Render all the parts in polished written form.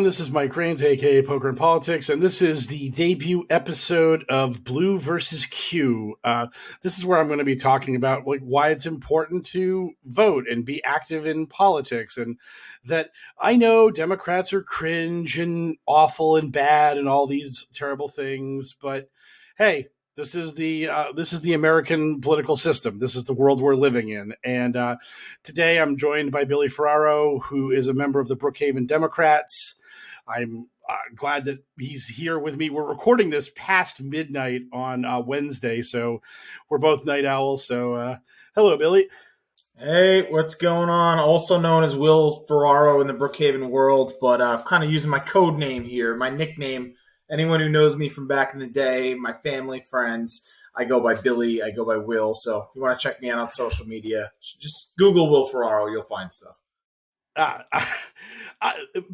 everyone. This is Mike Rains, aka Poker and Politics, and this is the debut episode of Blue versus Q. This is where I'm going to be talking about why it's important to vote and be active in politics, and that I know Democrats are cringe and awful and bad and all these terrible things, but hey. This is the American political system. This is the world we're living in. And today I'm joined by Billy Ferraro, who is a member of the Brookhaven Democrats. I'm glad that he's here with me. We're recording this past midnight on Wednesday, so we're both night owls. So hello, Billy. Hey, what's going on? Also known as Will Ferraro in the Brookhaven world, but kind of using my code name here, my nickname. Anyone who knows me from back in the day, my family, friends, I go by Billy, I go by Will. So if you want to check me out on social media, just Google Will Ferraro, you'll find stuff.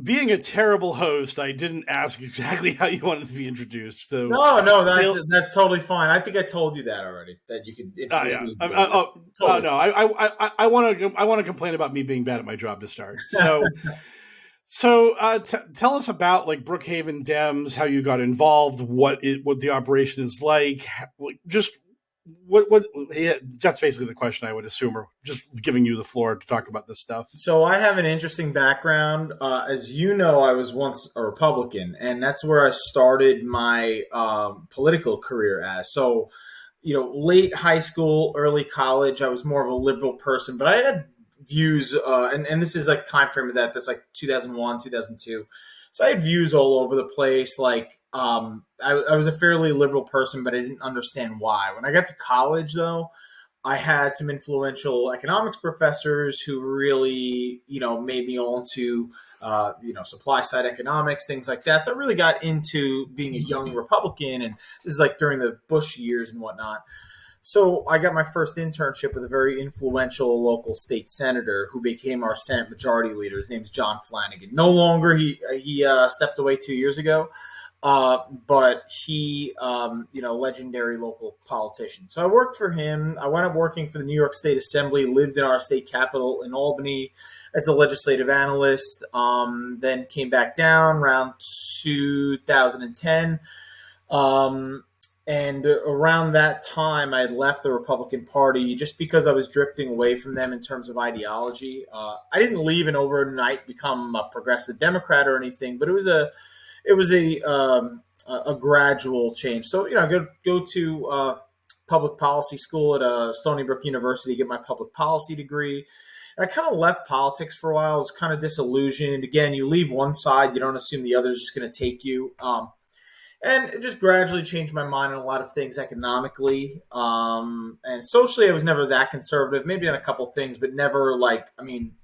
Being a terrible host, I didn't ask exactly how you wanted to be introduced. So no, that's totally fine. I think I told you that already, that you could introduce me. No, I want to complain about me being bad at my job to start. So. So tell us about Brookhaven Dems, how you got involved, what the operation is like, just what that's basically the question I would assume, or just giving you the floor to talk about this stuff. So I have an interesting background. As you know, I was once a Republican, and that's where I started my political career as. So, late high school, early college, I was more of a liberal person, but I had views, and this is time frame of that's 2001, 2002. So I had views all over the place. I was a fairly liberal person, but I didn't understand why. When I got to college, though, I had some influential economics professors who really, made me all into, supply side economics, things like that. So I really got into being a young Republican, and this is during the Bush years and whatnot. So I got my first internship with a very influential local state senator who became our Senate Majority Leader. His name's John Flanagan. No longer, he stepped away 2 years ago, but he, legendary local politician. So I worked for him. I wound up working for the New York State Assembly, lived in our state capital in Albany as a legislative analyst, then came back down around 2010. And around that time, I had left the Republican Party just because I was drifting away from them in terms of ideology. I didn't leave and overnight become a progressive Democrat or anything, but it was a gradual change. So I go to public policy school at Stony Brook University, get my public policy degree. And I kind of left politics for a while. I was kind of disillusioned. Again, you leave one side, you don't assume the other is just going to take you. And it just gradually changed my mind on a lot of things economically. And socially, I was never that conservative, maybe on a couple things, but never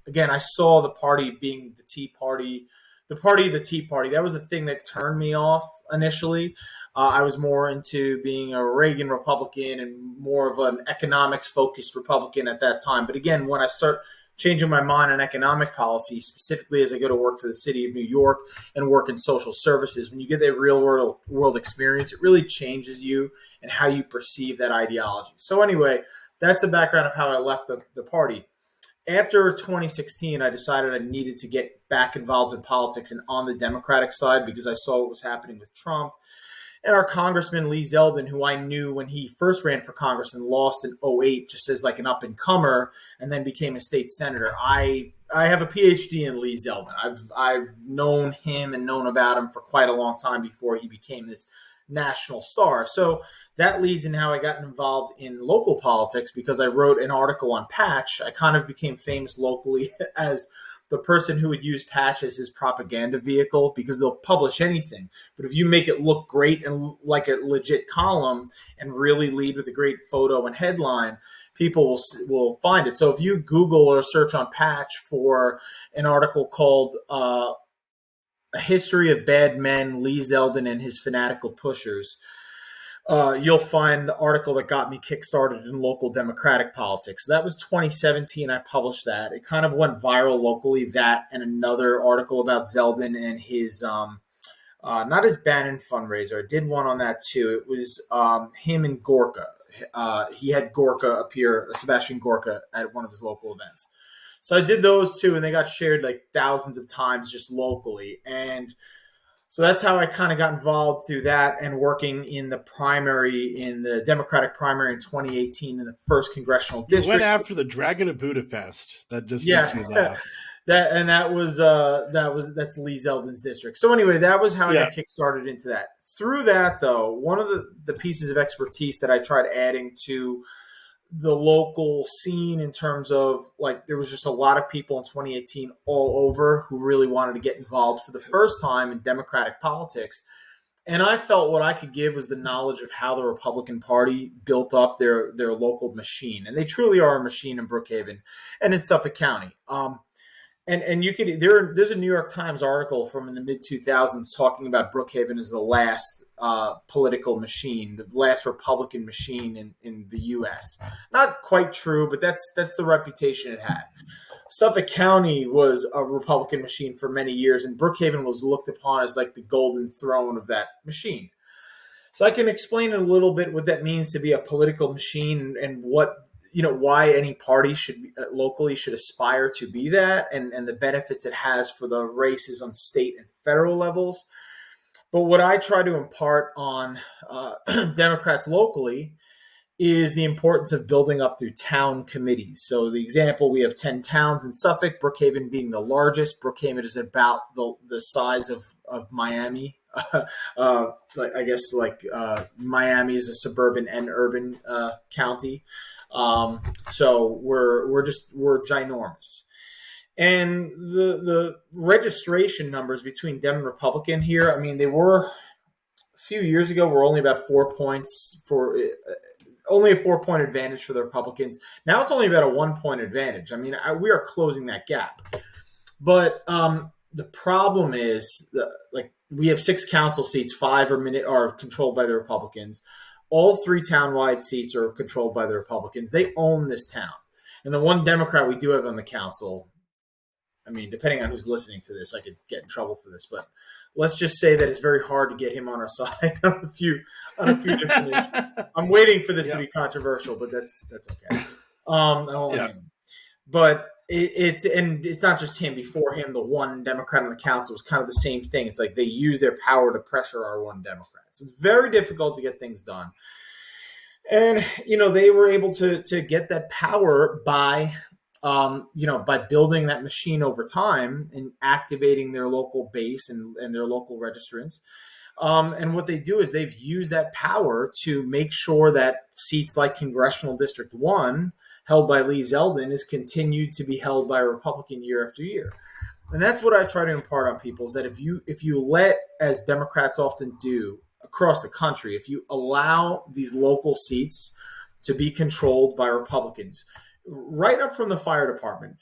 again, I saw the party being the Tea Party, the party of the Tea Party. That was the thing that turned me off initially. I was more into being a Reagan Republican and more of an economics-focused Republican at that time. But again, when I start changing my mind on economic policy, specifically as I go to work for the city of New York and work in social services, when you get that real world experience, it really changes you and how you perceive that ideology. So anyway, that's the background of how I left the party. After 2016, I decided I needed to get back involved in politics and on the Democratic side because I saw what was happening with Trump. And our Congressman Lee Zeldin, who I knew when he first ran for Congress and lost in 2008, just as an up-and-comer, and then became a state senator. I have a PhD in Lee Zeldin. I've known him and known about him for quite a long time before he became this national star. So that leads in how I got involved in local politics because I wrote an article on Patch. I kind of became famous locally as the person who would use Patch as his propaganda vehicle because they'll publish anything. But if you make it look great and like a legit column and really lead with a great photo and headline, people will find it. So if you Google or search on Patch for an article called A History of Bad Men, Lee Zeldin and His Fanatical Pushers, you'll find the article that got me kickstarted in local Democratic politics. That was 2017. I published that. It kind of went viral locally, that and another article about Zeldin and his, not his Bannon fundraiser. I did one on that too. It was him and Gorka. He had Gorka appear, Sebastian Gorka, at one of his local events. So I did those two, and they got shared like thousands of times just locally. And so that's how I kind of got involved through that and working in the primary, in the Democratic primary in 2018 in the first congressional You went district. after the Dragon of Budapest. That just makes Yeah. me laugh. That's Lee Zeldin's district. So anyway, that was how I Yeah. got kickstarted into that. Through that, though, one of the pieces of expertise that I tried adding to the local scene in terms of like there was just a lot of people in 2018 all over who really wanted to get involved for the first time in Democratic politics. And I felt what I could give was the knowledge of how the Republican Party built up their local machine. And they truly are a machine in Brookhaven and in Suffolk County. And you could there's a New York Times article from in the mid 2000s talking about Brookhaven as the last political machine, the last Republican machine in the U.S. Not quite true, but that's the reputation it had. Suffolk County was a Republican machine for many years, and Brookhaven was looked upon as like the golden throne of that machine. So I can explain a little bit what that means to be a political machine and what why any party should locally should aspire to be that, and the benefits it has for the races on state and federal levels. But what I try to impart on Democrats locally is the importance of building up through town committees. So the example, we have 10 towns in Suffolk, Brookhaven being the largest. Brookhaven is about the size of Miami. I guess Miami is a suburban and urban county. So we're ginormous. And the registration numbers between Dem and Republican here, I mean, they were a few years ago were only about 4 points for only a 4-point advantage for the Republicans. Now it's only about a 1-point advantage. I mean, we are closing that gap. But the problem is we have 6 council seats, 5 are controlled by the Republicans. All 3 townwide seats are controlled by the Republicans. They own this town. And the one Democrat we do have on the council, I mean, depending on who's listening to this, I could get in trouble for this, but let's just say that it's very hard to get him on our side on a few different issues. I'm waiting for this to be controversial, but that's okay. But it's not just him. Before him, the one Democrat on the council was kind of the same thing. It's like they use their power to pressure our one Democrat. So it's very difficult to get things done. And, they were able to get that power by building that machine over time and activating their local base and their local registrants. And what they do is they've used that power to make sure that seats like Congressional District 1, held by Lee Zeldin, is continued to be held by a Republican year after year. And that's what I try to impart on people, is that if you let, as Democrats often do across the country, if you allow these local seats to be controlled by Republicans, right up from the fire department.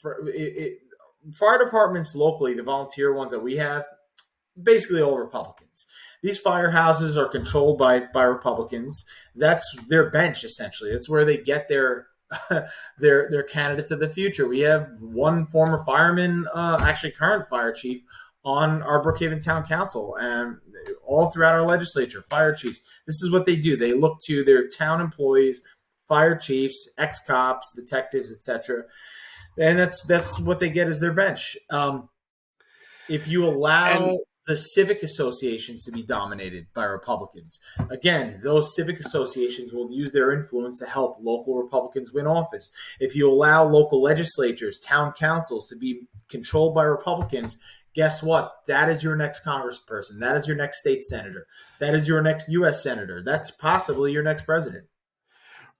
Fire departments locally, the volunteer ones that we have, basically all Republicans. These firehouses are controlled by Republicans. That's their bench, essentially. That's where they get their candidates of the future. We have one former fireman, actually current fire chief, on our Brookhaven Town Council, and all throughout our legislature, fire chiefs. This is what they do. They look to their town employees, fire chiefs, ex-cops, detectives, etc. And that's what they get as their bench. If you allow the civic associations to be dominated by Republicans, again, those civic associations will use their influence to help local Republicans win office. If you allow local legislatures, town councils to be controlled by Republicans, guess what? That is your next congressperson. That is your next state senator. That is your next U.S. senator. That's possibly your next president.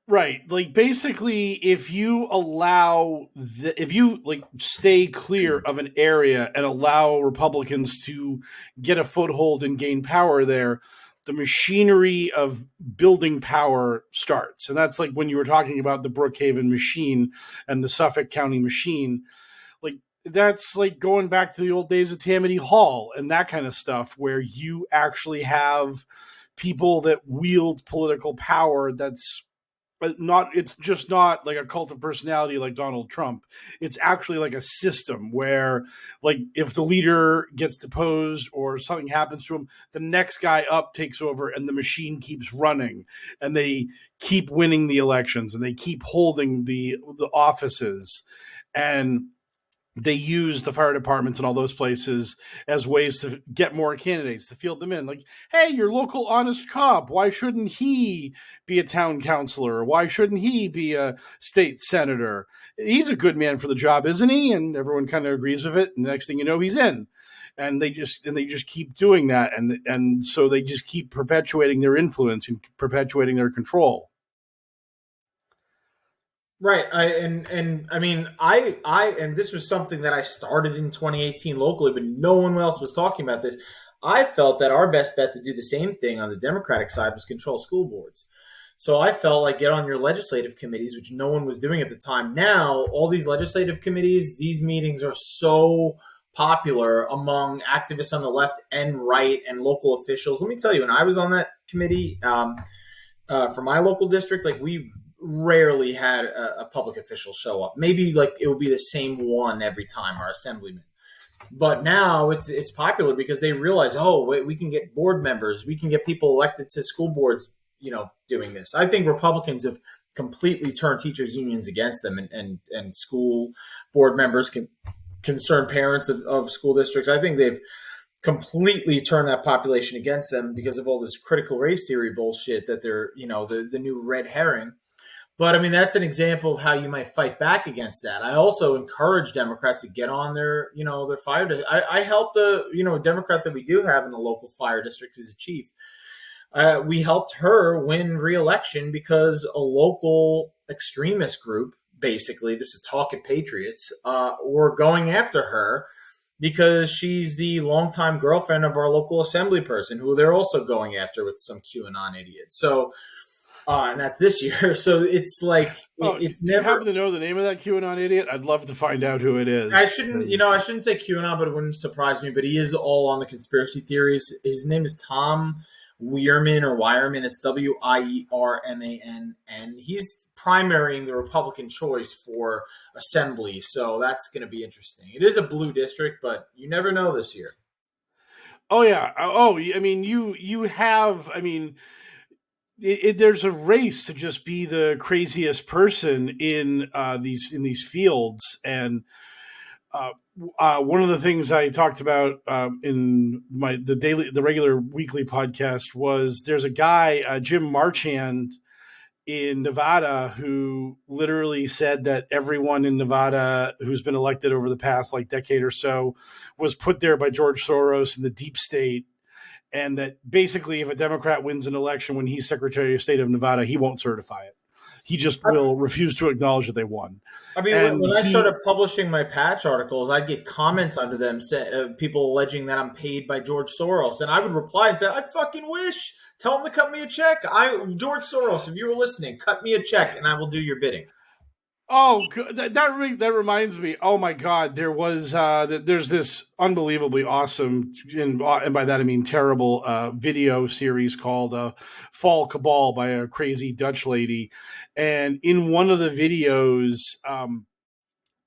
Right. Like, basically, if you stay clear of an area and allow Republicans to get a foothold and gain power there, the machinery of building power starts. And that's like when you were talking about the Brookhaven machine and the Suffolk County machine. Like, that's like going back to the old days of Tammany Hall and that kind of stuff, where you actually have people that wield political power it's just not like a cult of personality like Donald Trump. It's actually like a system where, like, if the leader gets deposed or something happens to him, the next guy up takes over and the machine keeps running, and they keep winning the elections and they keep holding the offices. And they use the fire departments and all those places as ways to get more candidates, to field them in. Like, hey, your local honest cop, why shouldn't he be a town councilor? Why shouldn't he be a state senator? He's a good man for the job, isn't he? And everyone kind of agrees with it. And the next thing you know, he's in. And they just keep doing that, and so they just keep perpetuating their influence and perpetuating their control. Right. And this was something that I started in 2018 locally, but no one else was talking about this. I felt that our best bet to do the same thing on the Democratic side was control school boards. So I felt like get on your legislative committees, which no one was doing at the time. Now, all these legislative committees, these meetings are so popular among activists on the left and right and local officials. Let me tell you, when I was on that committee for my local district, like we rarely had a public official show up. Maybe like it would be the same one every time, our assemblyman. But now it's popular because they realize, oh, wait, we can get board members, we can get people elected to school boards, doing this. I think Republicans have completely turned teachers unions against them, and school board members, concerned parents of school districts. I think they've completely turned that population against them because of all this critical race theory bullshit that they're, the new red herring. But I mean, that's an example of how you might fight back against that. I also encourage Democrats to get on their fire. I helped a Democrat that we do have in the local fire district who's a chief. We helped her win re-election because a local extremist group, basically, this is Talking Patriots, were going after her because she's the longtime girlfriend of our local assembly person who they're also going after with some QAnon idiot. So, and that's this year. So it's like, it's never. Do you happen to know the name of that QAnon idiot? I'd love to find out who it is. I shouldn't say QAnon, but it wouldn't surprise me. But he is all on the conspiracy theories. His name is Tom Wierman. It's Wiermann, and he's primarying the Republican choice for assembly. So that's going to be interesting. It is a blue district, but you never know this year. Oh yeah. Oh, I mean, you have. I mean, there's a race to just be the craziest person in these fields, and one of the things I talked about in the regular weekly podcast was there's a guy, Jim Marchand in Nevada, who literally said that everyone in Nevada who's been elected over the past decade or so was put there by George Soros and the deep state. And that basically if a Democrat wins an election when he's Secretary of State of Nevada, he won't certify it. He just will refuse to acknowledge that they won. I mean, when I started publishing my patch articles, I'd get comments under them, people alleging that I'm paid by George Soros. And I would reply and say, I fucking wish. Tell him to cut me a check. George Soros, if you were listening, cut me a check and I will do your bidding. Oh, that reminds me. Oh my God, there's this unbelievably awesome, and by that I mean terrible, video series called "Fall Cabal" by a crazy Dutch lady, and in one of the videos,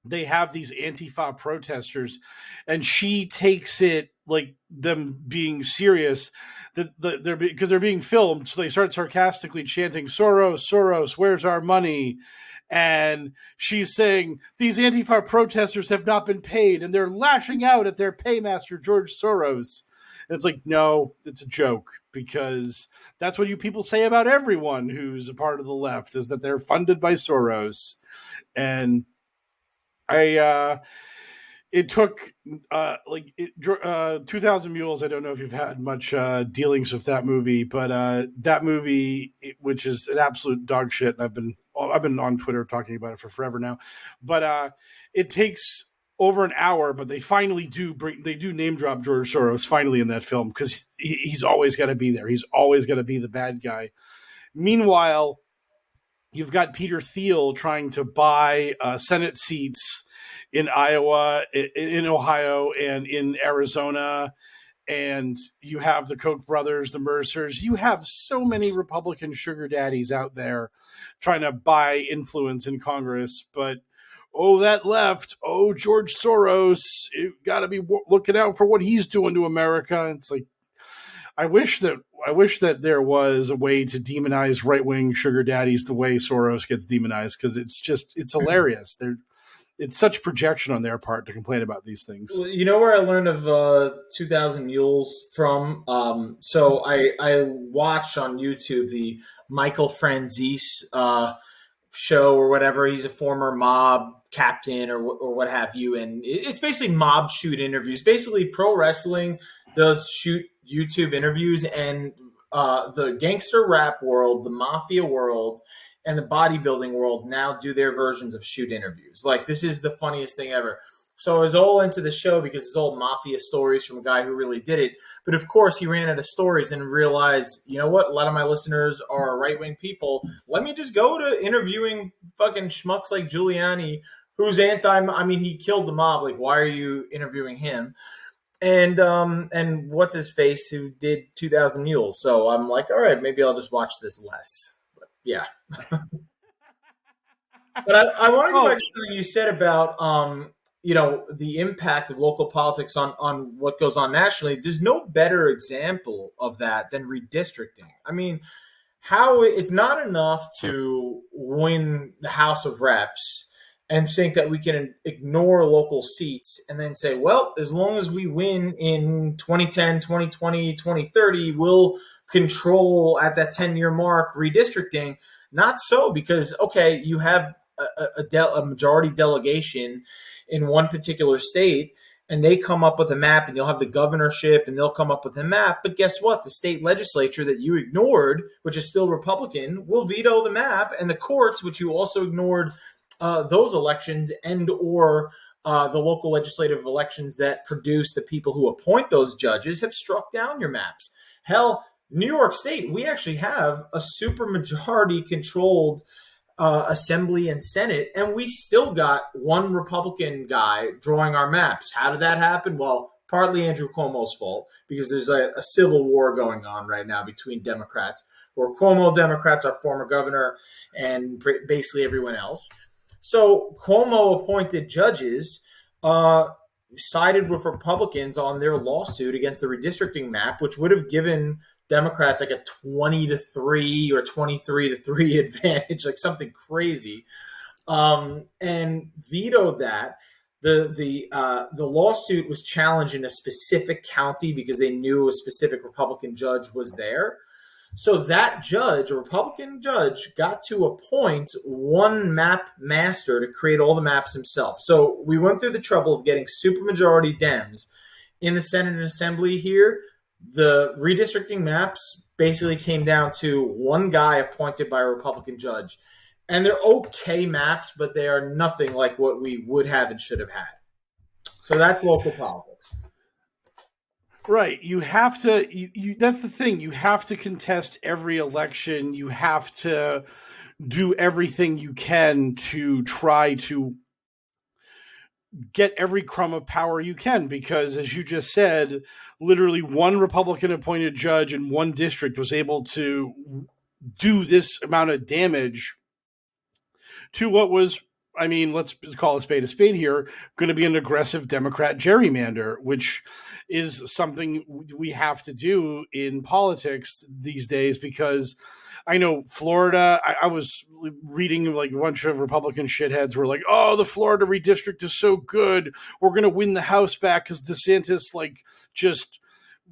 they have these Antifa protesters, and she takes it like them being serious. Because they're being filmed, so they start sarcastically chanting "Soros, Soros, where's our money?" And she's saying these Antifa protesters have not been paid, and they're lashing out at their paymaster, George Soros. And it's like, no, it's a joke, because that's what you people say about everyone who's a part of the left, is that they're funded by Soros. And it took 2,000 Mules. I don't know if you've had much dealings with that movie, but that movie, which is an absolute dog shit, and I've been on Twitter talking about it for forever now, but it takes over an hour, but they finally do name drop George Soros finally in that film, because he's always got to be there. He's always got to be the bad guy. Meanwhile, you've got Peter Thiel trying to buy Senate seats in Iowa, in Ohio, and in Arizona. And you have the Koch brothers, the Mercers. You have so many Republican sugar daddies out there trying to buy influence in Congress. But, that left, George Soros, you got to be looking out for what he's doing to America. It's like, I wish that there was a way to demonize right-wing sugar daddies the way Soros gets demonized, because it's hilarious. it's such projection on their part to complain about these things. Well, you know where I learned of 2000 Mules from? So I watched on YouTube the Michael Franzese show or whatever. He's a former mob captain or what have you, and it's basically mob shoot interviews. Basically, pro wrestling does shoot YouTube interviews, and the gangster rap world, the mafia world, and the bodybuilding world now do their versions of shoot interviews. Like, this is the funniest thing ever. So I was all into the show because it's all mafia stories from a guy who really did it. But of course, he ran out of stories and realized, you know what? A lot of my listeners are right-wing people. Let me just go to interviewing fucking schmucks like Giuliani, who's he killed the mob. Like, why are you interviewing him? And what's his face who did 2000 Mules? So I'm like, all right, maybe I'll just watch this less. But yeah. But I want to go back to something you said about the impact of local politics on what goes on nationally. There's no better example of that than redistricting. I mean, how it's not enough to win the House of Reps and think that we can ignore local seats and then say, well, as long as we win in 2010, 2020, 2030, we'll control at that 10-year mark redistricting. Not so, because, okay, you have a majority delegation in one particular state, and they come up with a map, and you'll have the governorship, and they'll come up with a map. But guess what? The state legislature that you ignored, which is still Republican, will veto the map, and the courts, which you also ignored those elections and or the local legislative elections that produce the people who appoint those judges, have struck down your maps. Hell, New York State, we actually have a supermajority controlled Assembly and Senate, and we still got one Republican guy drawing our maps. How did that happen? Well, partly Andrew Cuomo's fault, because there's a civil war going on right now between Democrats, where Cuomo Democrats, our former governor, and basically everyone else. So Cuomo appointed judges, sided with Republicans on their lawsuit against the redistricting map, which would have given Democrats like a 20-3 or 23-3 advantage, like something crazy, and vetoed that. The lawsuit was challenged in a specific county because they knew a specific Republican judge was there. So that judge, a Republican judge, got to appoint one map master to create all the maps himself. So we went through the trouble of getting supermajority Dems in the Senate and Assembly here. The redistricting maps basically came down to one guy appointed by a Republican judge. And they're okay maps, but they are nothing like what we would have and should have had. So that's local politics. Right. You have to, that's the thing. You have to contest every election. You have to do everything you can to try to get every crumb of power you can, because, as you just said, literally one Republican appointed judge in one district was able to do this amount of damage to what was, let's call a spade here, going to be an aggressive Democrat gerrymander, which is something we have to do in politics these days, because I know Florida, I was reading like a bunch of Republican shitheads were like, oh, the Florida redistrict is so good. We're going to win the House back because DeSantis just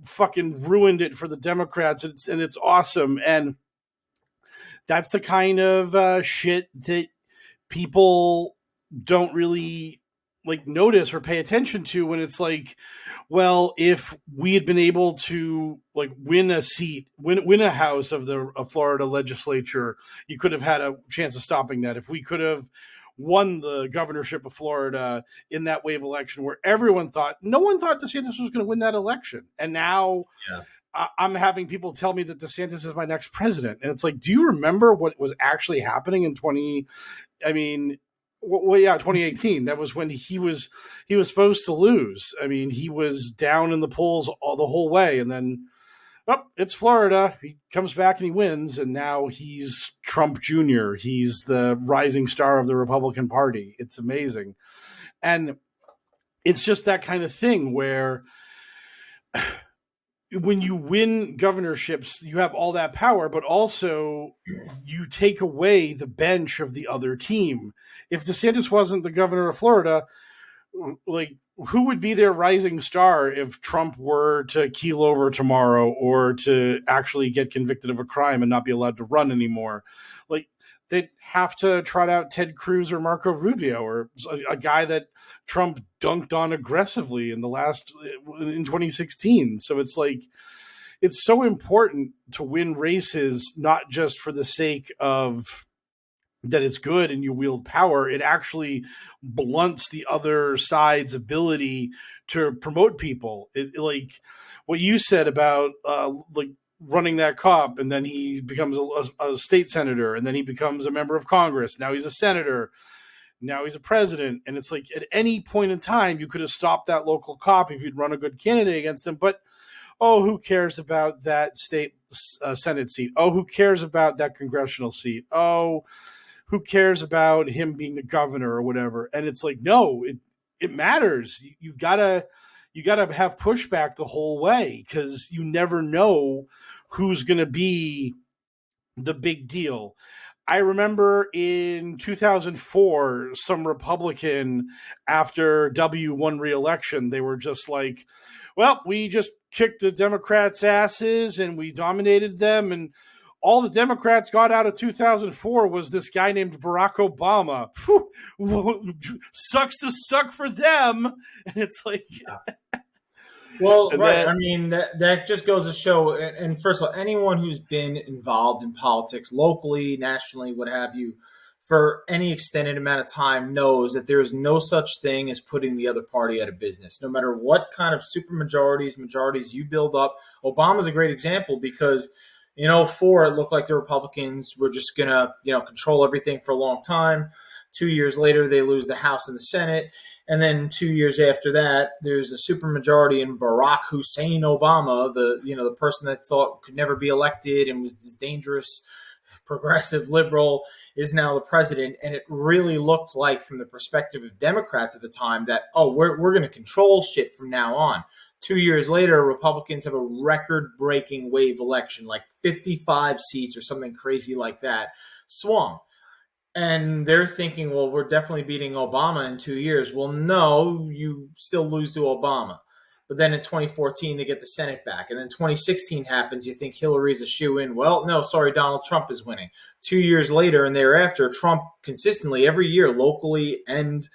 fucking ruined it for the Democrats. And it's awesome. And that's the kind of shit that people don't really notice or pay attention to, when it's like, well, if we had been able to win a seat, win a house of the Florida legislature, you could have had a chance of stopping that. If we could have won the governorship of Florida in that wave election where no one thought DeSantis was going to win that election. And now I'm having people tell me that DeSantis is my next president. And it's like, do you remember what was actually happening in 2018? That was when he was supposed to lose. He was down in the polls the whole way, and then it's Florida. He comes back and he wins, and now he's Trump Jr. He's the rising star of the Republican Party. It's amazing. And it's just that kind of thing where when you win governorships, you have all that power, but also you take away the bench of the other team. If DeSantis wasn't the governor of Florida, like, who would be their rising star if Trump were to keel over tomorrow or to actually get convicted of a crime and not be allowed to run anymore? Like, they'd have to trot out Ted Cruz or Marco Rubio, or a guy that Trump dunked on aggressively in 2016. So it's like, it's so important to win races, not just for the sake of that it's good and you wield power. It actually blunts the other side's ability to promote people. Like what you said about like running that cop, and then he becomes a state senator, and then he becomes a member of Congress. Now he's a senator. Now he's a president. And it's like, at any point in time, you could have stopped that local cop if you'd run a good candidate against him. But, oh, who cares about that state Senate seat? Oh, who cares about that congressional seat? Oh, who cares about him being the governor or whatever? And it's like, no, it matters. You've got to have pushback the whole way, because you never know who's going to be the big deal. I remember in 2004, some Republican, after W won re-election, they were just like, well, we just kicked the Democrats' asses and we dominated them, and all the Democrats got out of 2004 was this guy named Barack Obama. Sucks to suck for them. And it's like, well, right. I mean, that just goes to show. And first of all, anyone who's been involved in politics locally, nationally, what have you, for any extended amount of time knows that there is no such thing as putting the other party out of business. No matter what kind of majorities you build up. Obama's a great example, because in 2004, it looked like the Republicans were just going to, control everything for a long time. 2 years later, they lose the House and the Senate. And then 2 years after that, there's a supermajority in Barack Hussein Obama, the person that thought could never be elected and was this dangerous progressive liberal, is now the president. And it really looked like, from the perspective of Democrats at the time, that, oh, we're going to control shit from now on. 2 years later, Republicans have a record-breaking wave election, like 55 seats or something crazy like that, swung. And they're thinking, well, we're definitely beating Obama in 2 years. Well, no, you still lose to Obama. But then in 2014, they get the Senate back. And then 2016 happens. You think Hillary's a shoo-in. Well, no, sorry, Donald Trump is winning. 2 years later and thereafter, Trump consistently every year, locally and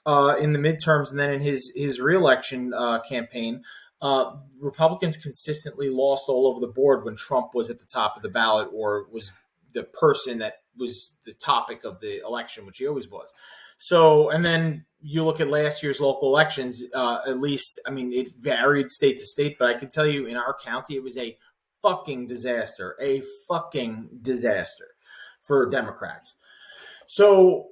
in the midterms, and then in his re-election campaign, Republicans consistently lost all over the board when Trump was at the top of the ballot or was the person that was the topic of the election, which he always was. So, and then you look at last year's local elections, at least, I mean, it varied state to state, but I can tell you in our county, it was a fucking disaster for Democrats. So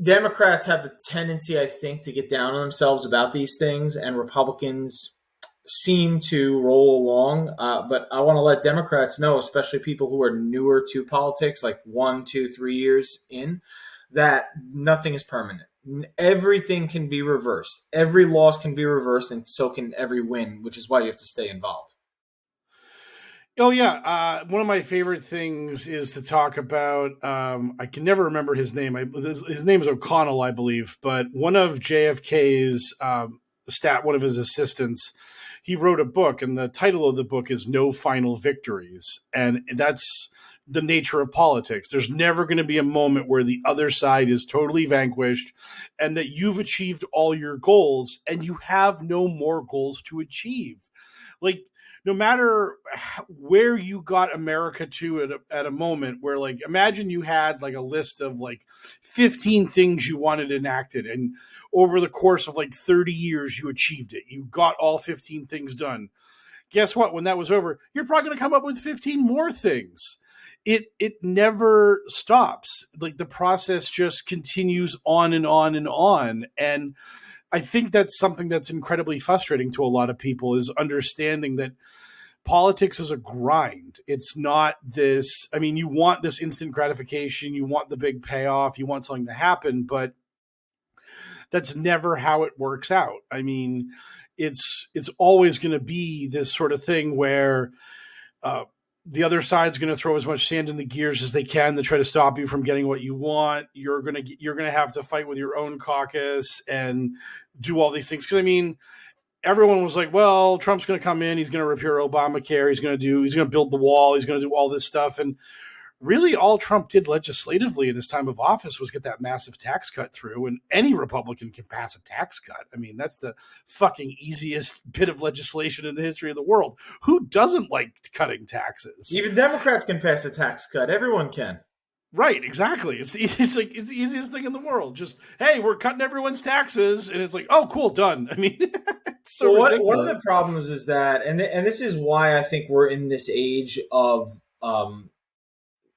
Democrats have the tendency, I think, to get down on themselves about these things, and Republicans seem to roll along. But I want to let Democrats know, especially people who are newer to politics, like 1, 2, 3 years in, that nothing is permanent. Everything can be reversed. Every loss can be reversed, and so can every win, which is why you have to stay involved. Oh, yeah. One of my favorite things is to talk about, I can never remember his name. His name is O'Connell, I believe. But one of JFK's one of his assistants, he wrote a book, and the title of the book is No Final Victories. And that's the nature of politics. There's never going to be a moment where the other side is totally vanquished and that you've achieved all your goals and you have no more goals to achieve. Like, no matter where you got America to at a moment where, like, imagine you had like a list of like 15 things you wanted enacted, and over the course of like 30 years, you achieved it. You got all 15 things done. Guess what? When that was over, you're probably going to come up with 15 more things. It never stops. Like, the process just continues on and on and on. And I think that's something that's incredibly frustrating to a lot of people, is understanding that politics is a grind. It's not this, I mean, you want this instant gratification, you want the big payoff, you want something to happen, but that's never how it works out. I mean, it's always going to be this sort of thing where the other side's going to throw as much sand in the gears as they can to try to stop you from getting what you want. You're going to have to fight with your own caucus and do all these things. Because I mean, everyone was like, well, Trump's going to come in, he's going to repeal Obamacare, he's going to build the wall, he's going to do all this stuff. And really all Trump did legislatively in his time of office was get that massive tax cut through. And any Republican can pass a tax cut. I mean, that's the fucking easiest bit of legislation in the history of the world. Who doesn't like cutting taxes? Even Democrats can pass a tax cut. Everyone can. Right, exactly. It's the easiest thing in the world. Just, hey, we're cutting everyone's taxes, and it's like, oh, cool, done. I mean, it's so ridiculous. One of the problems is that, and this is why I think we're in this age of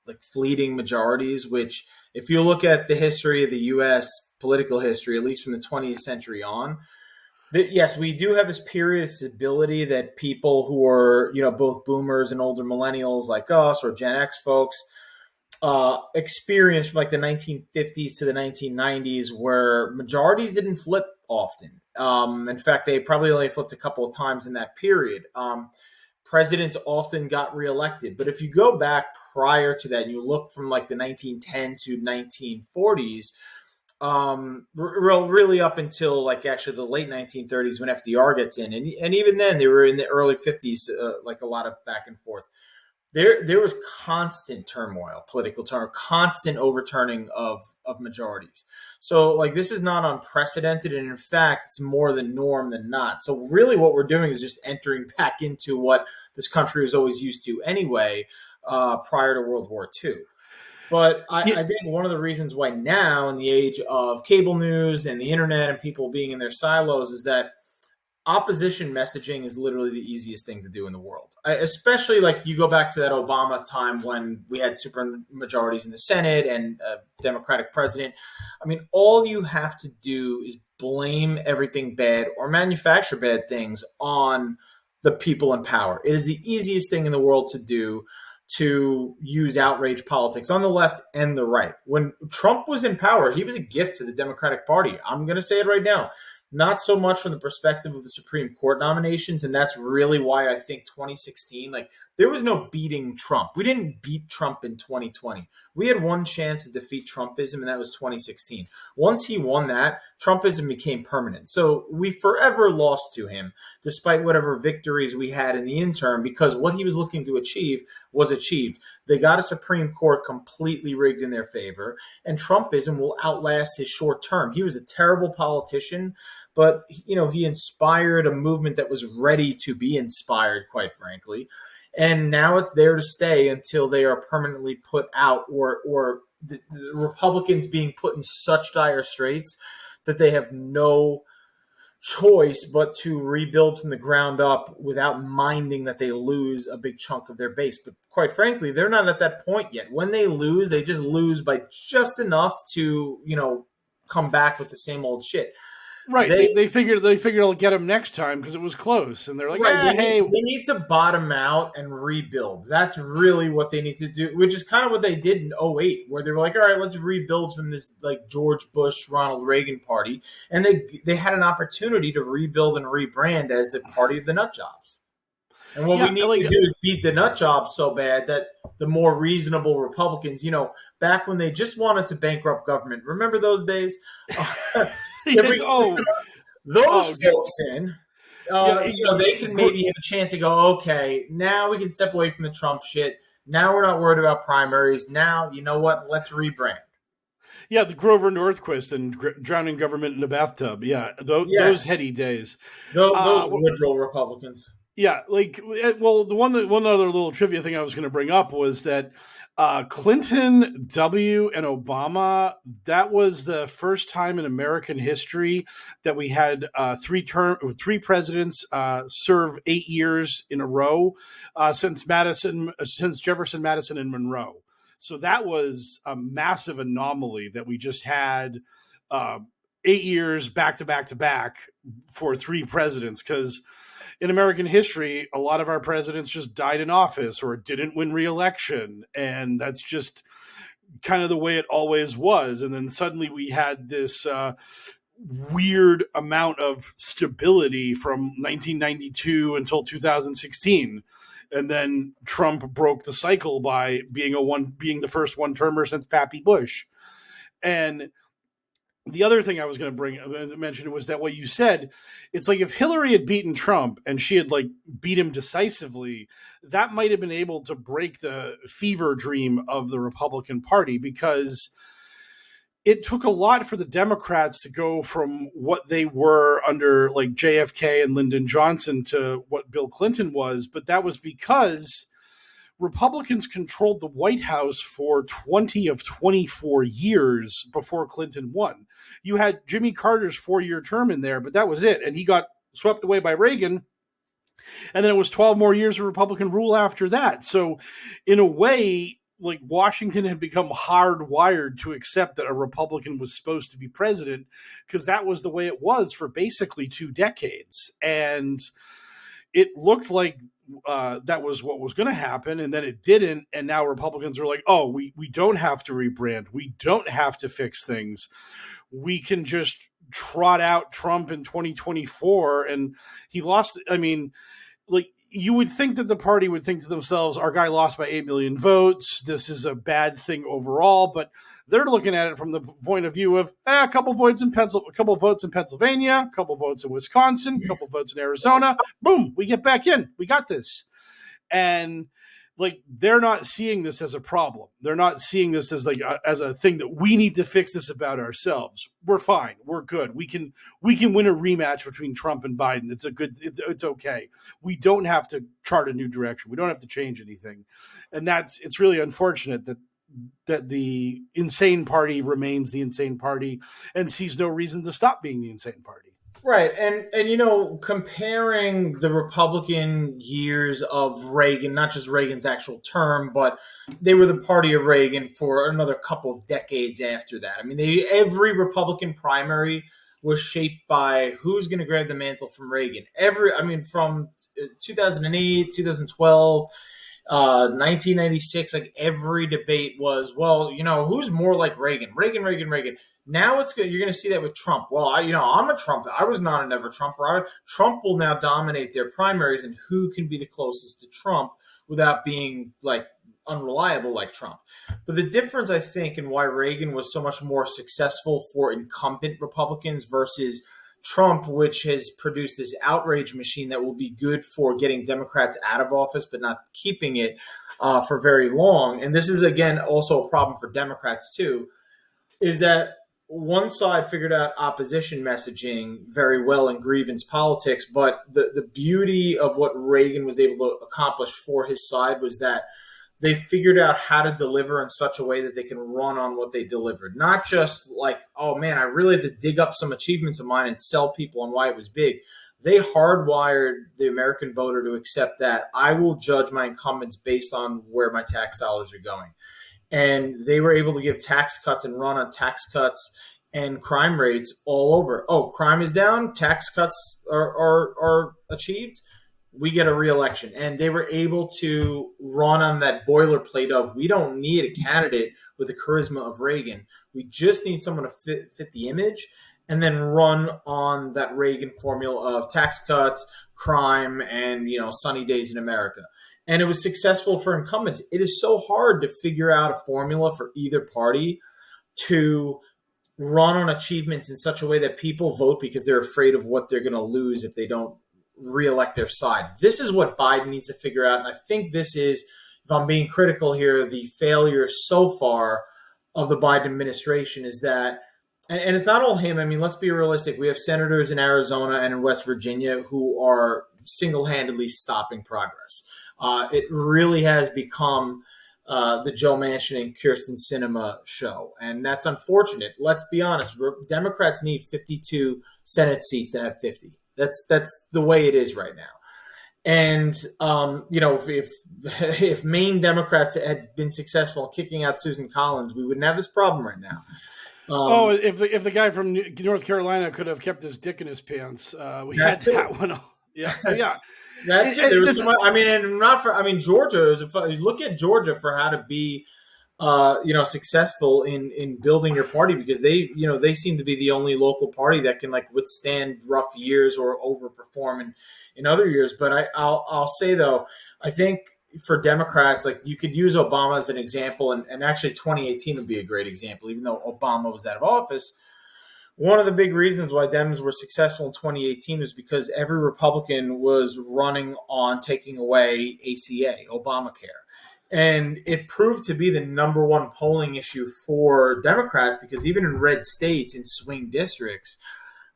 like fleeting majorities, which if you look at the history of the U.S. political history, at least from the 20th century on, yes, we do have this period of stability that people who are, both boomers and older millennials like us or Gen X folks experienced from like the 1950s to the 1990s, where majorities didn't flip often. In fact, they probably only flipped a couple of times in that period. Presidents often got reelected. But if you go back prior to that and you look from like the 1910s to 1940s, really up until like actually the late 1930s when FDR gets in. And even then they were in the early 50s, like a lot of back and forth. There was constant turmoil, political turmoil, constant overturning of majorities. So like this is not unprecedented, and in fact, it's more the norm than not. So really, what we're doing is just entering back into what this country was always used to anyway, prior to World War II. But I think one of the reasons why now, in the age of cable news and the internet and people being in their silos, is that opposition messaging is literally the easiest thing to do in the world. Especially like you go back to that Obama time when we had super majorities in the Senate and a Democratic president. I mean, all you have to do is blame everything bad or manufacture bad things on the people in power. It is the easiest thing in the world to do, to use outrage politics on the left and the right. When Trump was in power, he was a gift to the Democratic Party. I'm going to say it right now. Not so much from the perspective of the Supreme Court nominations, and that's really why I think 2016, like, there was no beating Trump. We didn't beat Trump in 2020. We had one chance to defeat Trumpism, and that was 2016. Once he won that, Trumpism became permanent. So we forever lost to him, despite whatever victories we had in the interim, because what he was looking to achieve was achieved. They got a Supreme Court completely rigged in their favor, and Trumpism will outlast his short term. He was a terrible politician, but, he inspired a movement that was ready to be inspired, quite frankly. And now it's there to stay until they are permanently put out, or the Republicans being put in such dire straits that they have no choice but to rebuild from the ground up without minding that they lose a big chunk of their base. But quite frankly, they're not at that point yet. When they lose, they just lose by just enough to, come back with the same old shit. Right. They figured they'll get him next time because it was close. And they're like, right, hey. They need to bottom out and rebuild. That's really what they need to do, which is kind of what they did in 2008, where they were like, all right, let's rebuild from this like George Bush, Ronald Reagan party. And they had an opportunity to rebuild and rebrand as the party of the nut jobs. And what we need to do is beat the nut jobs so bad that the more reasonable Republicans, back when they just wanted to bankrupt government, remember those days? Those folks in, they can maybe have a chance to go, okay, now we can step away from the Trump shit. Now we're not worried about primaries. Now, you know what? Let's rebrand. Yeah, the Grover Norquist and drowning government in a bathtub. Yeah, those heady days. Those liberal Republicans. Yeah, the one other little trivia thing I was going to bring up was that Clinton, W, and Obama, that was the first time in American history that we had three presidents serve 8 years in a row since Jefferson, Madison, and Monroe. So that was a massive anomaly that we just had 8 years back to back to back for three presidents, because in American history, a lot of our presidents just died in office or didn't win re-election. And that's just kind of the way it always was. And then suddenly we had this weird amount of stability from 1992 until 2016. And then Trump broke the cycle by being the first one-termer since Pappy Bush. And the other thing I was going to mention was that what you said, it's like if Hillary had beaten Trump and she had like beat him decisively, that might have been able to break the fever dream of the Republican Party, because it took a lot for the Democrats to go from what they were under like JFK and Lyndon Johnson to what Bill Clinton was. But that was because Republicans controlled the White House for 20 of 24 years before Clinton won. You had Jimmy Carter's 4-year term in there, but that was it. And he got swept away by Reagan. And then it was 12 more years of Republican rule after that. So in a way, like Washington had become hardwired to accept that a Republican was supposed to be president, because that was the way it was for basically 2 decades. And it looked like that was what was going to happen, and then it didn't. And now Republicans are like, oh, we don't have to rebrand. We don't have to fix things. We can just trot out Trump in 2024. And he lost. I mean, like, you would think that the party would think to themselves, our guy lost by 8 million votes. This is a bad thing overall. But they're looking at it from the point of view of a couple votes in Pennsylvania, a couple votes in Wisconsin, a couple votes in Arizona. Boom, we get back in. We got this. And like, they're not seeing this as a problem. They're not seeing this as like as a thing that we need to fix this about ourselves. We're fine. We're good. We can win a rematch between Trump and Biden. It's okay. We don't have to chart a new direction. We don't have to change anything. And it's really unfortunate that the insane party remains the insane party and sees no reason to stop being the insane party. Right. And comparing the Republican years of Reagan, not just Reagan's actual term, but they were the party of Reagan for another couple of decades after that. I mean, every Republican primary was shaped by who's going to grab the mantle from Reagan. From 2008, 2012, 1996, like every debate was, well, who's more like Reagan? Reagan. Now it's good. You're going to see that with Trump. Well, I'm a Trump. I was not a never Trumper. Trump will now dominate their primaries, and who can be the closest to Trump without being like unreliable like Trump. But the difference, I think, in why Reagan was so much more successful for incumbent Republicans versus Trump, which has produced this outrage machine that will be good for getting Democrats out of office, but not keeping it for very long. And this is, again, also a problem for Democrats, too, is that one side figured out opposition messaging very well in grievance politics, but the beauty of what Reagan was able to accomplish for his side was that they figured out how to deliver in such a way that they can run on what they delivered. Not just like, oh man, I really had to dig up some achievements of mine and sell people on why it was big. They hardwired the American voter to accept that I will judge my incumbents based on where my tax dollars are going. And they were able to give tax cuts and run on tax cuts and crime rates all over. Oh, crime is down, tax cuts are achieved, we get a re-election. And they were able to run on that boilerplate of, we don't need a candidate with the charisma of Reagan. We just need someone to fit the image, and then run on that Reagan formula of tax cuts, crime, and sunny days in America. And it was successful for incumbents. It is so hard to figure out a formula for either party to run on achievements in such a way that people vote because they're afraid of what they're going to lose if they don't reelect their side. This is what Biden needs to figure out. And I think this is, if I'm being critical here, the failure so far of the Biden administration is that, and it's not all him. I mean, let's be realistic. We have senators in Arizona and in West Virginia who are single-handedly stopping progress. It really has become the Joe Manchin and Kyrsten Sinema show. And that's unfortunate. Let's be honest. Democrats need 52 Senate seats to have 50. That's the way it is right now. And, if Maine Democrats had been successful in kicking out Susan Collins, we wouldn't have this problem right now. If the guy from North Carolina could have kept his dick in his pants, we had that one. Yeah. Yeah. That's it. There was so much, Georgia, look at Georgia for how to be successful in building your party, because they seem to be the only local party that can like withstand rough years or overperform in other years. But I'll say though, I think for Democrats, like you could use Obama as an example, and actually 2018 would be a great example, even though Obama was out of office. One of the big reasons why Dems were successful in 2018 was because every Republican was running on taking away ACA, Obamacare. And it proved to be the number one polling issue for Democrats, because even in red states, in swing districts,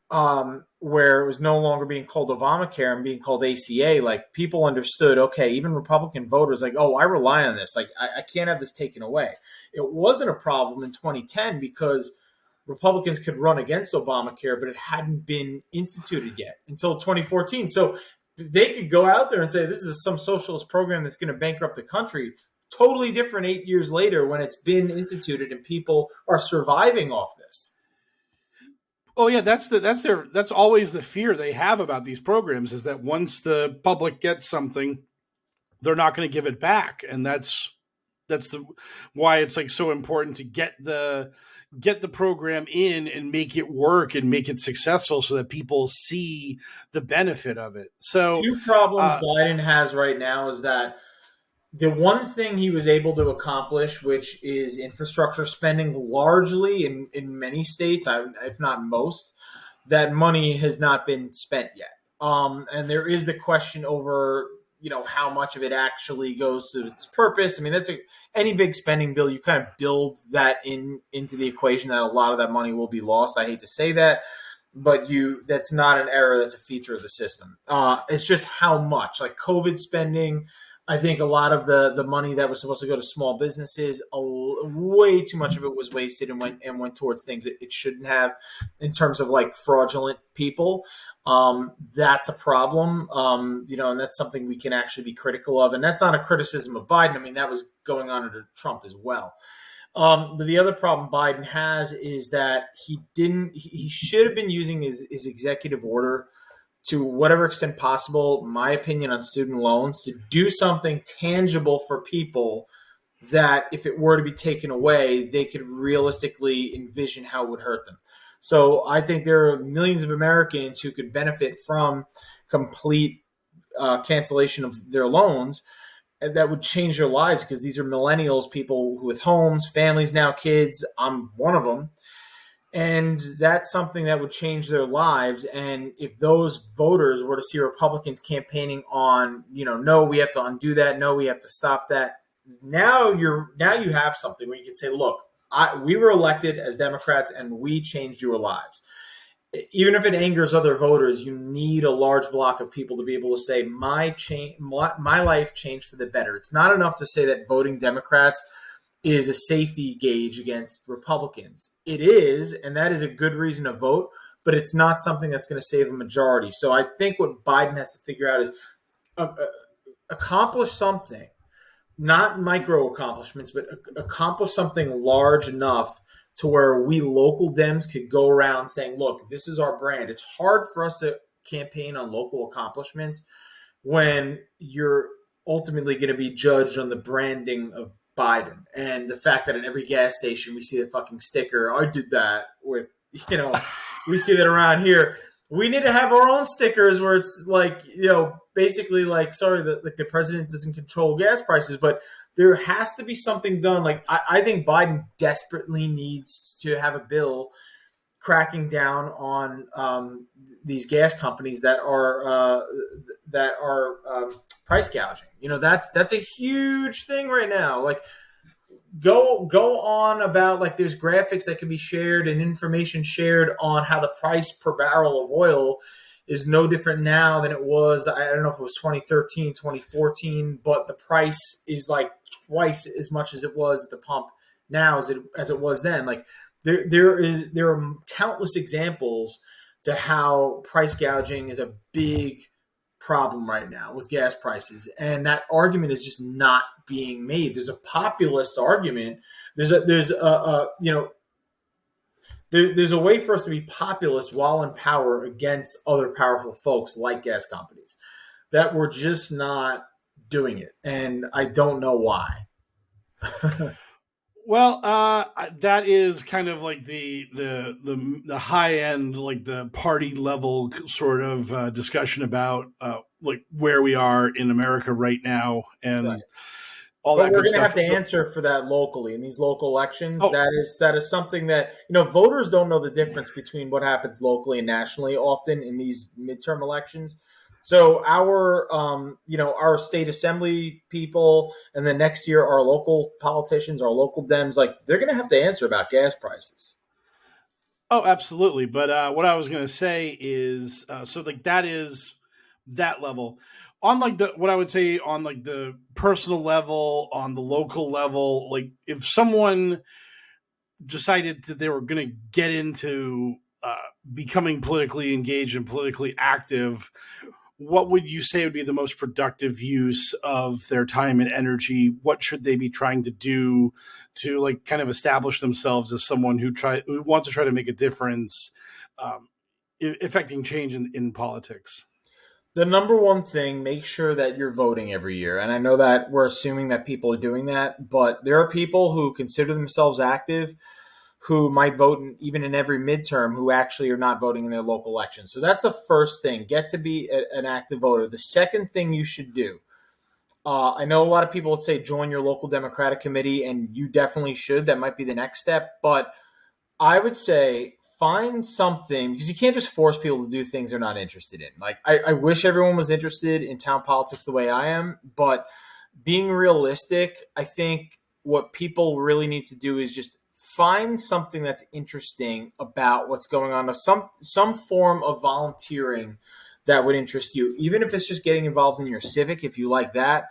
where it was no longer being called Obamacare and being called ACA, like people understood, okay, even Republican voters, like, oh, I rely on this. Like, I can't have this taken away. It wasn't a problem in 2010 because Republicans could run against Obamacare, but it hadn't been instituted yet until 2014. So they could go out there and say, this is some socialist program that's going to bankrupt the country. Totally different 8 years later when it's been instituted and people are surviving off this. Oh yeah, that's always the fear they have about these programs, is that once the public gets something, they're not going to give it back, and that's why it's like so important to get the program in and make it work and make it successful so that people see the benefit of it. So two problems Biden has right now is that the one thing he was able to accomplish, which is infrastructure spending, largely in many states, if not most, that money has not been spent yet. And there is the question over, how much of it actually goes to its purpose. I mean, any big spending bill, you kind of build that into the equation that a lot of that money will be lost. I hate to say that, but that's not an error. That's a feature of the system. It's just how much, like COVID spending. I think a lot of the money that was supposed to go to small businesses, way too much of it was wasted and went towards things it shouldn't have, in terms of like fraudulent people. That's a problem, and that's something we can actually be critical of. And that's not a criticism of Biden. I mean, that was going on under Trump as well. But the other problem Biden has is that he should have been using his executive order to whatever extent possible, my opinion on student loans, to do something tangible for people that if it were to be taken away, they could realistically envision how it would hurt them. So I think there are millions of Americans who could benefit from complete cancellation of their loans that would change their lives, because these are millennials, people with homes, families now, kids. I'm one of them. And that's something that would change their lives. And if those voters were to see Republicans campaigning on, no, we have to undo that. No, we have to stop that. Now you have something where you can say, look, we were elected as Democrats and we changed your lives. Even if it angers other voters, you need a large block of people to be able to say my life changed for the better. It's not enough to say that voting Democrats is a safety gauge against Republicans. It is, and that is a good reason to vote, but it's not something that's going to save a majority. So I think what Biden has to figure out is accomplish something, not micro accomplishments, but accomplish something large enough to where we local Dems could go around saying, look, this is our brand. It's hard for us to campaign on local accomplishments when you're ultimately going to be judged on the branding of Biden and the fact that at every gas station we see the fucking sticker. I did that with, we see that around here. We need to have our own stickers where it's like, basically like, sorry, the president doesn't control gas prices, but there has to be something done. Like, I think Biden desperately needs to have a bill cracking down on these gas companies that are price gouging. That's a huge thing right now. Like, go on about, like, there's graphics that can be shared and information shared on how the price per barrel of oil is no different now than it was. I don't know if it was 2013, 2014, but the price is like twice as much as it was at the pump now as it was then. Like, there are countless examples to how price gouging is a big problem right now with gas prices, and that argument is just not being made. There's a populist argument. There's a way for us to be populist while in power against other powerful folks like gas companies, that we're just not doing it, and I don't know why. Well, that is kind of like the high end, like the party level sort of discussion about like where we are in America right now Right. and all But that we're good going to stuff. have to answer for that locally in these local elections. Oh, That is something that voters don't know the difference between what happens locally and nationally often in these midterm elections. So our state assembly people, and then next year our local politicians, our local Dems, like they're going to have to answer about gas prices. oh, absolutely. But what I was going to say is, so like that is that level. On like the what I would say on like the personal level, on the local level, like if someone decided that they were going to get into becoming politically engaged and politically active, what would you say would be the most productive use of their time and energy? What should they be trying to do to like kind of establish themselves as someone who wants to try to make a difference, um, affecting change in politics? The number one thing, make sure that you're voting every year. And I know that we're assuming that people are doing that, but there are people who consider themselves active who might vote even in every midterm who actually are not voting in their local elections. So that's the first thing. Get to be an active voter. The second thing you should do, I know a lot of people would say join your local Democratic committee, and you definitely should. That might be the next step. But I would say find something because you can't just force people to do things they're not interested in. Like, I wish everyone was interested in town politics the way I am, but being realistic, I think what people really need to do is just find something that's interesting about what's going on, or some form of volunteering that would interest you, even if it's just getting involved in your civic, if you like that.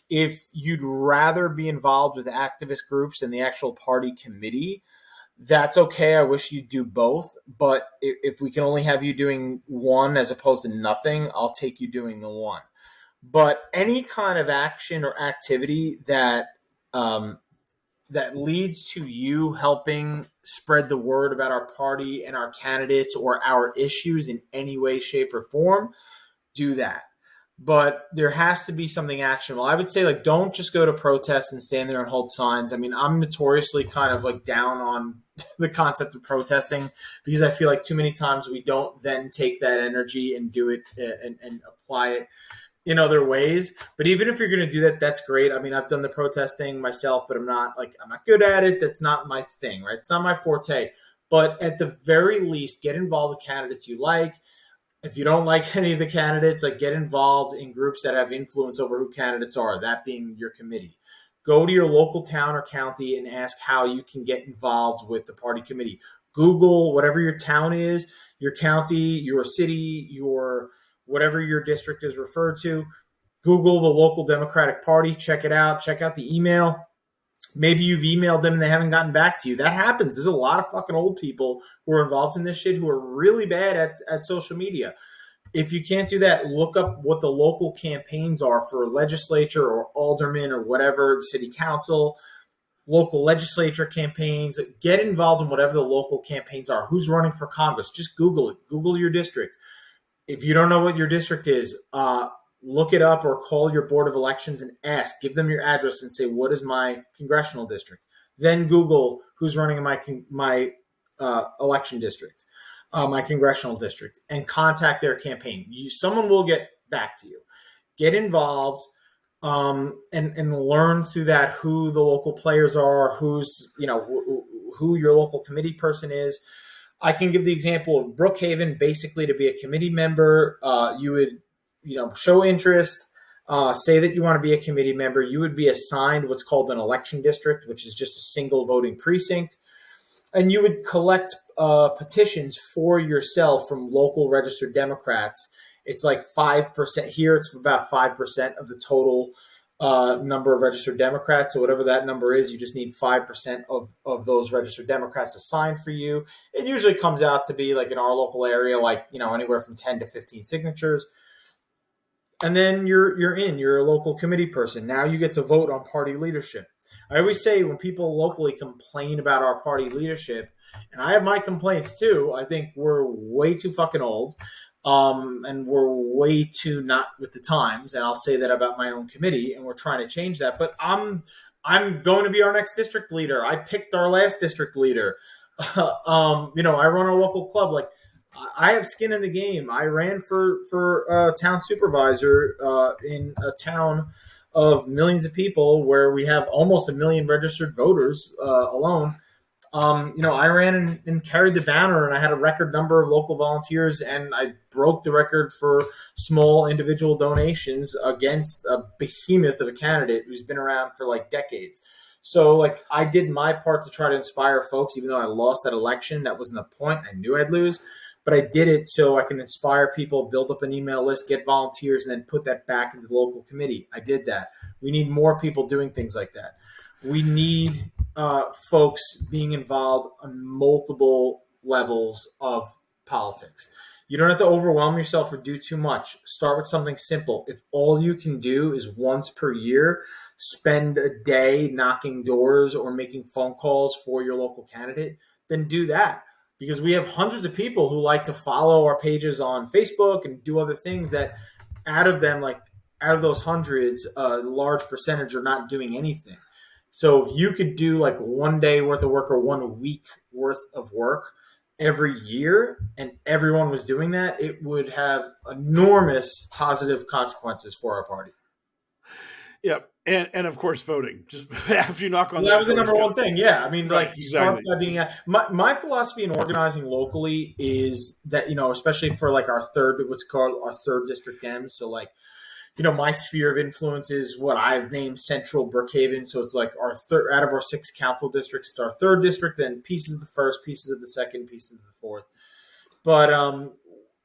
If you'd rather be involved with activist groups and the actual party committee, that's okay. I wish you'd do both. But if we can only have you doing one as opposed to nothing, I'll take you doing the one. But any kind of action or activity um, that leads to you helping spread the word about our party and our candidates or our issues in any way, shape, or form, do that. But there has to be something actionable. I would say, like, don't just go to protests and stand there and hold signs. I mean, I'm notoriously kind of like down on the concept of protesting because I feel like too many times we don't then take that energy and do it and apply it in other ways. But even if you're going to do that, that's great. I mean, I've done the protest thing myself, but I'm not good at it. That's not my thing, right? It's not my forte. But at the very least, get involved with candidates you like. If you don't like any of the candidates, like, get involved in groups that have influence over who candidates are, that being your committee. Go to your local town or county and ask how you can get involved with the party committee. Google whatever your town is, your county, your city, your whatever your district is referred to. Google the local Democratic Party, check it out, check out the email. Maybe you've emailed them and they haven't gotten back to you. That happens. There's a lot of fucking old people who are involved in this shit who are really bad at social media. If you can't do that, look up what the local campaigns are for legislature or alderman or whatever, city council, local legislature campaigns. Get involved in whatever the local campaigns are. Who's running for Congress? Just Google it. Google your district. If you don't know what your district is, look it up or call your board of elections and ask. Give them your address and say, what is my congressional district? Then Google who's running in my election district, my congressional district, and contact their campaign. Someone will get back to you. Get involved, and learn through that who the local players are, who your local committee person is. I can give the example of Brookhaven. Basically, to be a committee member, you would, show interest, say that you want to be a committee member. You would be assigned what's called an election district, which is just a single voting precinct. And you would collect petitions for yourself from local registered Democrats. It's like 5% here. It's about 5% of the total number of registered Democrats. So whatever that number is, you just need 5% of those registered Democrats to sign for you. It usually comes out to be, like, in our local area, like, anywhere from 10 to 15 signatures. And then you're a local committee person. Now you get to vote on party leadership. I always say when people locally complain about our party leadership, and I have my complaints too, I think we're way too fucking old. And we're way too not with the times. And I'll say that about my own committee, and we're trying to change that. But I'm I'm going to be our next district leader. I picked our last district leader. I run a local club. Like, I have skin in the game. I ran for town supervisor in a town of millions of people where we have almost a million registered voters alone. I ran and carried the banner, and I had a record number of local volunteers, and I broke the record for small individual donations against a behemoth of a candidate who's been around for like decades. So, like, I did my part to try to inspire folks, even though I lost that election. That wasn't the point. I knew I'd lose, but I did it so I can inspire people, build up an email list, get volunteers, and then put that back into the local committee. I did that. We need more people doing things like that. We need folks being involved on multiple levels of politics. You don't have to overwhelm yourself or do too much. Start with something simple. If all you can do is once per year spend a day knocking doors or making phone calls for your local candidate, then do that. Because we have hundreds of people who like to follow our pages on Facebook and do other things that out of those hundreds, a large percentage are not doing anything. So if you could do like one day worth of work or 1 week worth of work every year and everyone was doing that, it would have enormous positive consequences for our party. Yep. And of course, voting. Just after you knock on That was the number one thing. Yeah. I mean, right, like, exactly. start by being my philosophy in organizing locally is that, especially for like what's called our third district Dems. So like, my sphere of influence is what I've named Central Brookhaven. So it's like our third out of our 6 council districts, it's our third district, then pieces of the first, pieces of the second, pieces of the fourth. But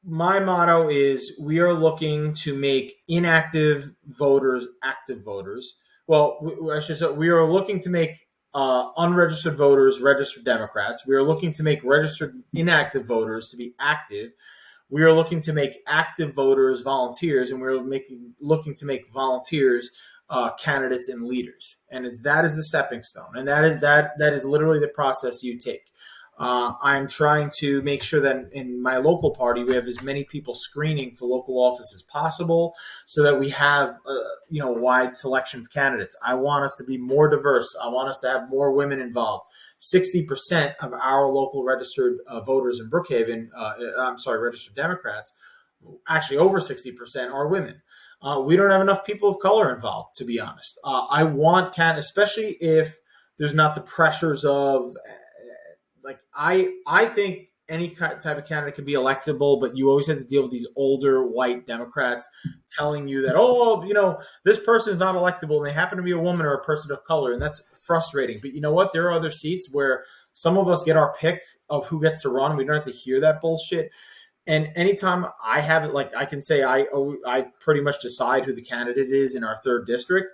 my motto is we are looking to make inactive voters active voters. Well, I should say we are looking to make unregistered voters registered Democrats. We are looking to make registered inactive voters to be active. We are looking to make active voters volunteers, and we're looking to make volunteers candidates and leaders. And that is the stepping stone, and that is literally the process you take. I'm trying to make sure that in my local party we have as many people screening for local office as possible, so that we have a wide selection of candidates. I want us to be more diverse. I want us to have more women involved. 60% of our local registered voters in Brookhaven, registered Democrats, actually over 60% are women. We don't have enough people of color involved, to be honest. I want especially if there's not the pressures of, I think any type of candidate can be electable, but you always have to deal with these older white Democrats telling you that, this person is not electable and they happen to be a woman or a person of color. And that's frustrating. But you know what? There are other seats where some of us get our pick of who gets to run. We don't have to hear that bullshit. And anytime I have it, like, I can say I pretty much decide who the candidate is in our third district.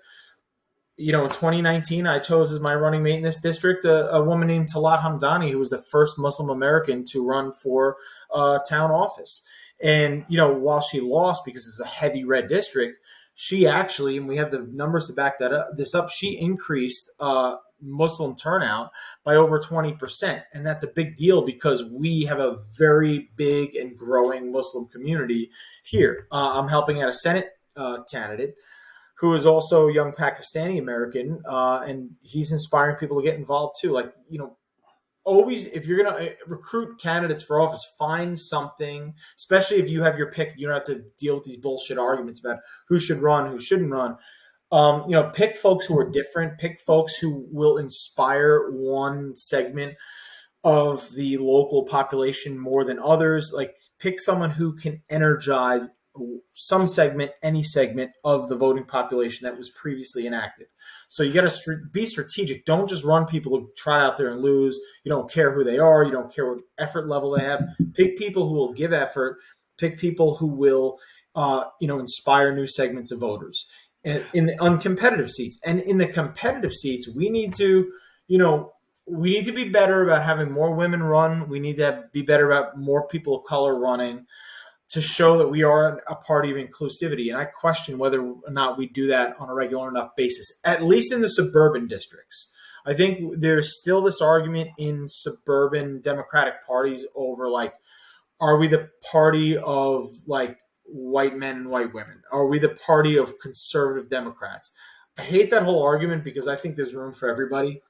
In 2019, I chose as my running mate in this district a woman named Talat Hamdani, who was the first Muslim American to run for town office. And, while she lost because it's a heavy red district, she actually, and we have the numbers to back this up, she increased Muslim turnout by over 20%. And that's a big deal because we have a very big and growing Muslim community here. I'm helping out a Senate candidate who is also a young Pakistani American, and he's inspiring people to get involved too. Like, always, if you're going to recruit candidates for office, find something, especially if you have your pick. You don't have to deal with these bullshit arguments about who should run, who shouldn't run. Pick folks who are different, pick folks who will inspire one segment of the local population more than others. Like, pick someone who can energize some segment, any segment of the voting population that was previously inactive. So you got to be strategic. Don't just run people who try out there and lose. You don't care who they are. You don't care what effort level they have. Pick people who will give effort. Pick people who will, inspire new segments of voters in the uncompetitive seats. And in the competitive seats, we need to be better about having more women run. We need to be better about more people of color running, to show that we are a party of inclusivity. And I question whether or not we do that on a regular enough basis, at least in the suburban districts. I think there's still this argument in suburban Democratic parties over, like, are we the party of, like, white men and white women? Are we the party of conservative Democrats? I hate that whole argument because I think there's room for everybody.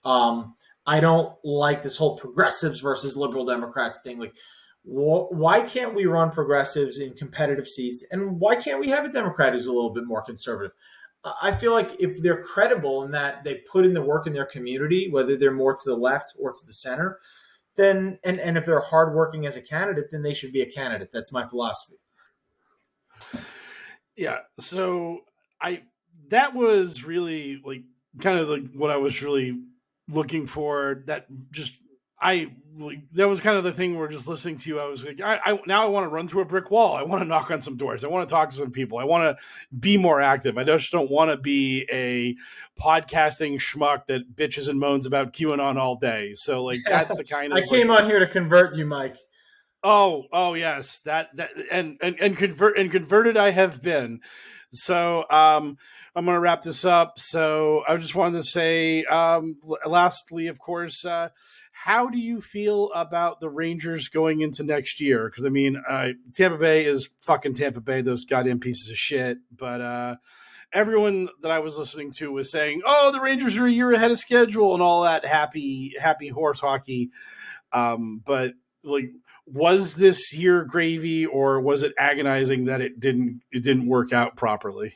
Um, I don't like this whole progressives versus liberal Democrats thing. Like, why can't we run progressives in competitive seats, and why can't we have a Democrat who's a little bit more conservative? I feel like if they're credible in that they put in the work in their community, whether they're more to the left or to the center, then and if they're hardworking as a candidate, then they should be a candidate. That's my philosophy. Yeah. So I that was really like kind of like what I was really looking for. That just I like, that was kind of the thing we're just listening to. I was like, I now I want to run through a brick wall. I want to knock on some doors. I want to talk to some people. I want to be more active. I just don't want to be a podcasting schmuck that bitches and moans about QAnon all day. So like that's the kind I of like came on here to convert you, Mike. oh yes, that and converted I have been. So I'm going to wrap this up. So I just wanted to say, lastly, of course, how do you feel about the Rangers going into next year? Because I mean, Tampa Bay is fucking Tampa Bay; those goddamn pieces of shit. But everyone that I was listening to was saying, "Oh, the Rangers are a year ahead of schedule," and all that happy horse hockey. But like, was this year gravy, or was it agonizing that it didn't work out properly?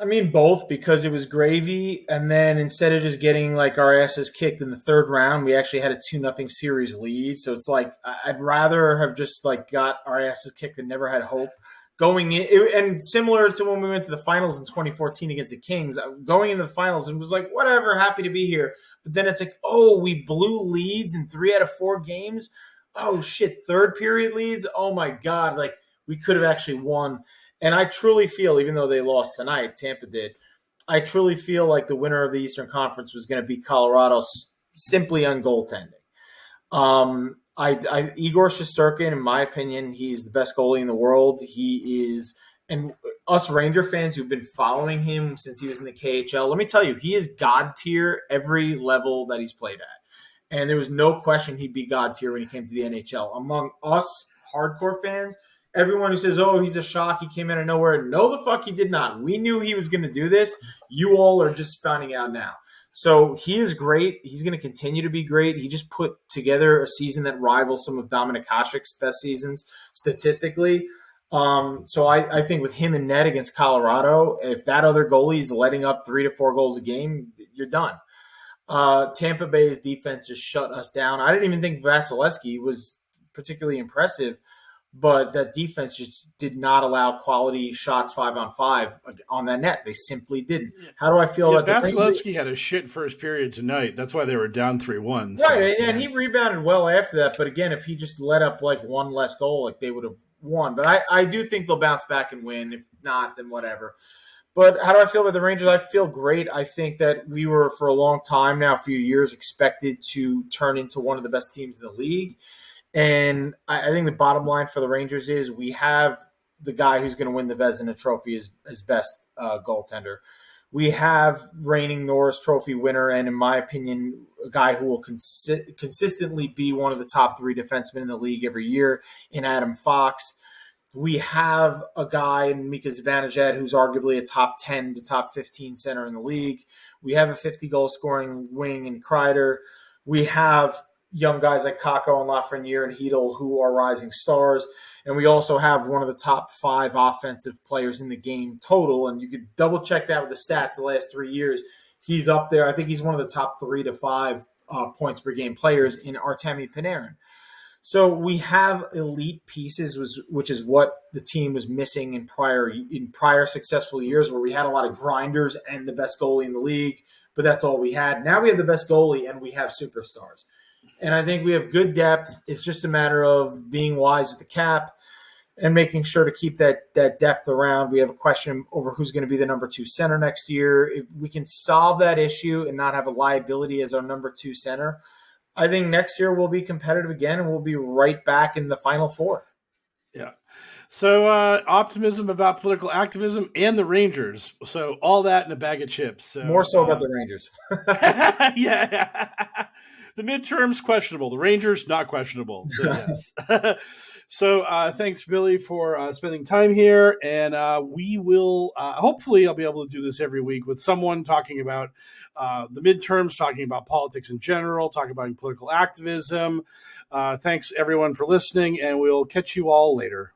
I mean, both, because it was gravy, and then instead of just getting like our asses kicked in the third round, we actually had a 2-0 series lead. So it's like I'd rather have just like got our asses kicked and never had hope going in. And similar to when we went to the finals in 2014 against the Kings, going into the finals and was like, whatever, happy to be here. But then it's like, oh, we blew leads in 3 out of 4 games. Oh shit, third period leads. Oh my god, like we could have actually won. And I truly feel, even though they lost tonight, Tampa did, I truly feel like the winner of the Eastern Conference was going to be Colorado simply on goaltending. Igor Shesterkin, in my opinion, he's the best goalie in the world. He is, and us Ranger fans who've been following him since he was in the KHL, let me tell you, he is God tier every level that he's played at. And there was no question he'd be God tier when he came to the NHL. Among us hardcore fans, everyone who says, oh, he's a shock, he came out of nowhere. No, the fuck he did not. We knew he was going to do this. You all are just finding out now. So he is great. He's going to continue to be great. He just put together a season that rivals some of Dominik Hasek's best seasons statistically. So I think with him and net against Colorado, if that other goalie is letting up 3 to 4 goals a game, you're done. Tampa Bay's defense just shut us down. I didn't even think Vasilevsky was particularly impressive, but that defense just did not allow quality shots 5-on-5 on that net. They simply didn't. How do I feel Yeah, about the Rangers? Vasilevsky had a shit first period tonight. That's why they were down 3-1. Right, So, and he rebounded well after that. But again, if he just let up like one less goal, like they would have won. But I do think they'll bounce back and win. If not, then whatever. But how do I feel about the Rangers? I feel great. I think that we were, for a long time now, a few years, expected to turn into one of the best teams in the league. And I think the bottom line for the Rangers is we have the guy who's going to win the Vezina Trophy as best goaltender. We have reigning Norris Trophy winner, and in my opinion, a guy who will consistently be one of the top 3 defensemen in the league every year in Adam Fox. We have a guy in Mika Zibanejad who's arguably a top 10 to top 15 center in the league. We have a 50-goal scoring wing in Kreider. We have young guys like Kakko and Lafreniere and Hedel who are rising stars. And we also have one of the top 5 offensive players in the game total. And you could double check that with the stats the last 3 years. He's up there. I think he's one of the top 3 to 5 points per game players in Artemi Panarin. So we have elite pieces, which is what the team was missing in prior successful years, where we had a lot of grinders and the best goalie in the league, but that's all we had. Now we have the best goalie and we have superstars. And I think we have good depth. It's just a matter of being wise with the cap and making sure to keep that depth around. We have a question over who's going to be the number 2 center next year. If we can solve that issue and not have a liability as our number 2 center, I think next year we'll be competitive again and we'll be right back in the Final Four. yeah. So optimism about political activism and the Rangers. So all that in a bag of chips. So, More so about the Rangers. yeah. The midterms questionable. The Rangers not questionable. So yes. So thanks, Billy, for spending time here, and we will hopefully I'll be able to do this every week with someone talking about the midterms, talking about politics in general, talking about political activism. Thanks everyone for listening, and we'll catch you all later.